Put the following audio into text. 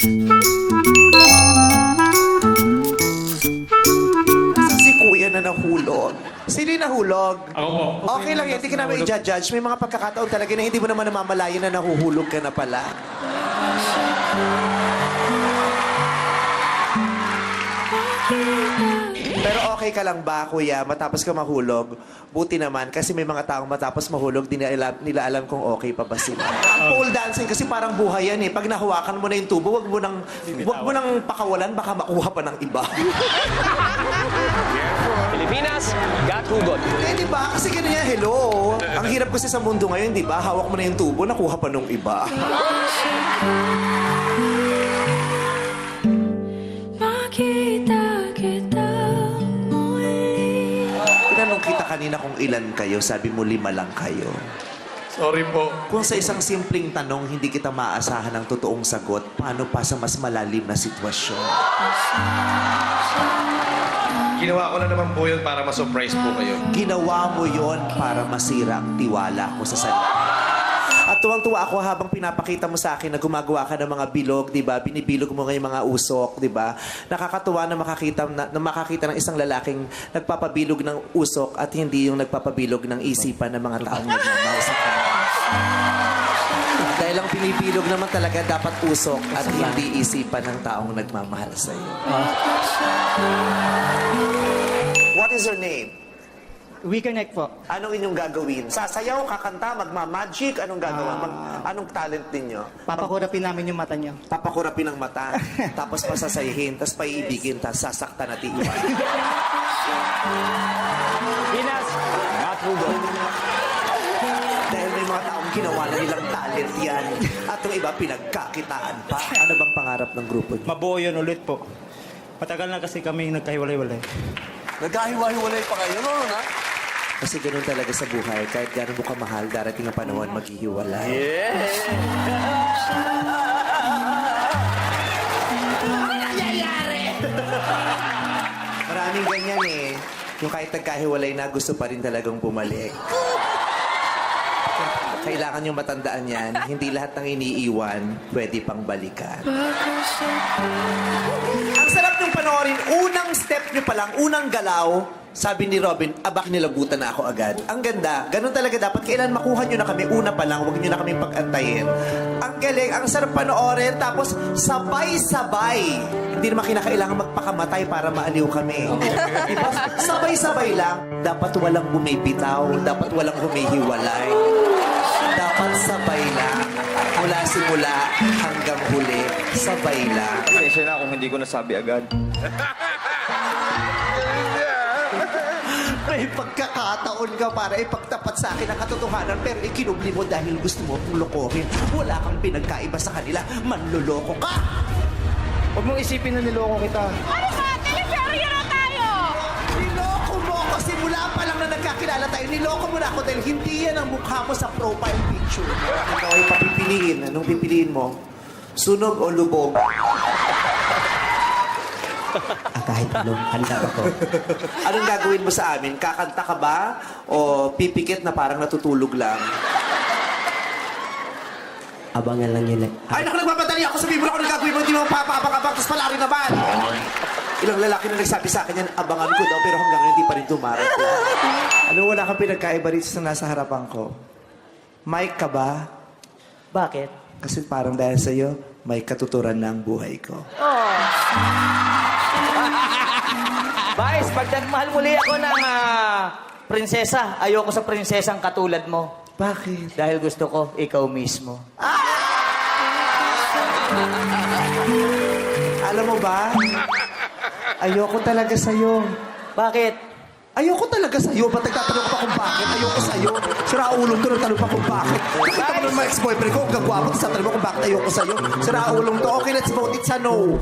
Si kuya na nahulog. Sino yung nahulog? Ako po. Okay lang yan, hindi ka namin i-judge. May mga pagkakataon talaga na hindi mo naman namamalayan na nahuhulog ka na pala. Pero okay ka lang ba, kuya, matapos ka mahulog? Buti naman, kasi may mga taong matapos mahulog, di nila alam kung okay pa ba sila. Ang pole dancing kasi parang buhay yan eh. Pag nahawakan mo na yung tubo, wag mo nang pakawalan, baka makuha pa ng iba. Pilipinas, got hugot. Eh, di ba? Kasi ganun yan, hello. Ang hirap kasi sa mundo ngayon, di ba? Hawak mo na yung tubo, nakuha pa nung iba. Makita kita muli. Tinanong kita kanina kung ilan kayo, sabi mo 5 lang kayo. Sorry po. Kung sa isang simpleng tanong, hindi kita maasahan ng totoong sagot, paano pa sa mas malalim na sitwasyon? Ginawa ko na naman po yun para ma-surprise po kayo. Ginawa mo yon para masira ang tiwala ko sa salita. At tuwang-tuwa ako habang pinapakita mo sa akin na gumagawa ka ng mga bilog, di ba? Binibilog mo ngayong mga usok, di ba? Nakakatuwa na makakita ng isang lalaking nagpapabilog ng usok at hindi yung nagpapabilog ng isipan ng mga taong nagmamahal sa kanya. Dahil ang pinibilog naman talaga dapat usok at hindi isipan ng taong nagmamahal sa iyo. What is your name? Weaker neck po. Anong inyong gagawin? Sasayaw, kakanta, magmamagic? Anong gagawin? Anong talent ninyo? Papakurapin namin yung mata niyo. Papakurapin ang mata, tapos pasasayihin, tapos paiibigin, tapos sasaktan at iiwan. Pilipinas, got hugot. Dahil may mga taong ginawa na nilang talent yan. At yung iba, pinagkakitaan pa. Ano bang pangarap ng grupo niyo? Mabuo yun ulit po. Matagal na kasi kami nagkahiwalay-walay. Nagkahiwa-hiwalay pa kayo, no? Na? Kasi ganun talaga sa buhay. Kahit gano'n mo kamahal, darating ang panahon, maghihiwalay. Maraming ganyan eh. Yung kahit nagkahiwalay na, gusto pa rin talagang bumalik. Kailangan yung matandaan yan. Hindi lahat ng iniiwan, pwede pang balikan. Ang sarap nyung panoorin, unang step nyo pa lang, unang galaw, sabi ni Robin, abak nilabutan na ako agad. Ang ganda, ganun talaga dapat. Kailan makuha nyo na kami, una pa lang, huwag nyo na kami pag-antayin. Ang galing, ang sarap panoorin, tapos sabay-sabay. Hindi naman kinakailangan magpakamatay para maaliw kami. Diba? Sabay-sabay lang. Dapat walang bumibitaw, dapat walang humihiwalay. Dapat sabay lang. Mula simula hanggang huli, sabay lang. Pasensya na kung hindi ko nasabi agad. May pagkakataon ka para ipagtapat sa akin ang katotohanan pero ikinubli mo dahil gusto mo akong lokohin. Wala kang pinagkaiba sa kanila. Manloloko ka! Huwag mong isipin na niloko kita. Ano ba? Teleserye na tayo! Niloko mo ako. Simula pa lang na nagkakilala tayo. Niloko mo na ako dahil hindi yan ang mukha mo sa profile picture. Ikaw ay papipiliin. Anong pipiliin mo? Sunog o lubog? Kahit anong handa ako. Anong gagawin mo sa amin? Kakanta ka ba? O pipikit na parang natutulog lang? Abangan lang yun. Ay, naku, nagmamadali ako. Sabihin mo na kung anong gagawin mo. Hindi mo papabang-abang. Tapos pala rin naman. Ilang lalaki na nagsabi sa akin yan, abangan ko daw. Pero hanggang ngayon, hindi pa rin dumarating. Ano, wala kang pinagkaiba rito sa nasa harapan ko? Mike ka ba? Bakit? Kasi parang dahil sa'yo, may katuturan na ang buhay ko. Vice, pag nagmahal muli ako ng prinsesa, ayoko sa prinsesang katulad mo. Bakit? Dahil gusto ko, ikaw mismo. Alam mo ba? Ayoko talaga sa'yo. Bakit? Ayoko talaga sa'yo. Ba't nagtatanong ka pa kung bakit? Ayoko sa'yo. Sira ulong to, nagtanong pa kung bakit. Nakita mo naman mga ex-boyfriend ko, ang gagwapo, tapos tatanong mo kung bakit ayoko sa'yo. Sira ulong to. Okay, let's vote. It's a no.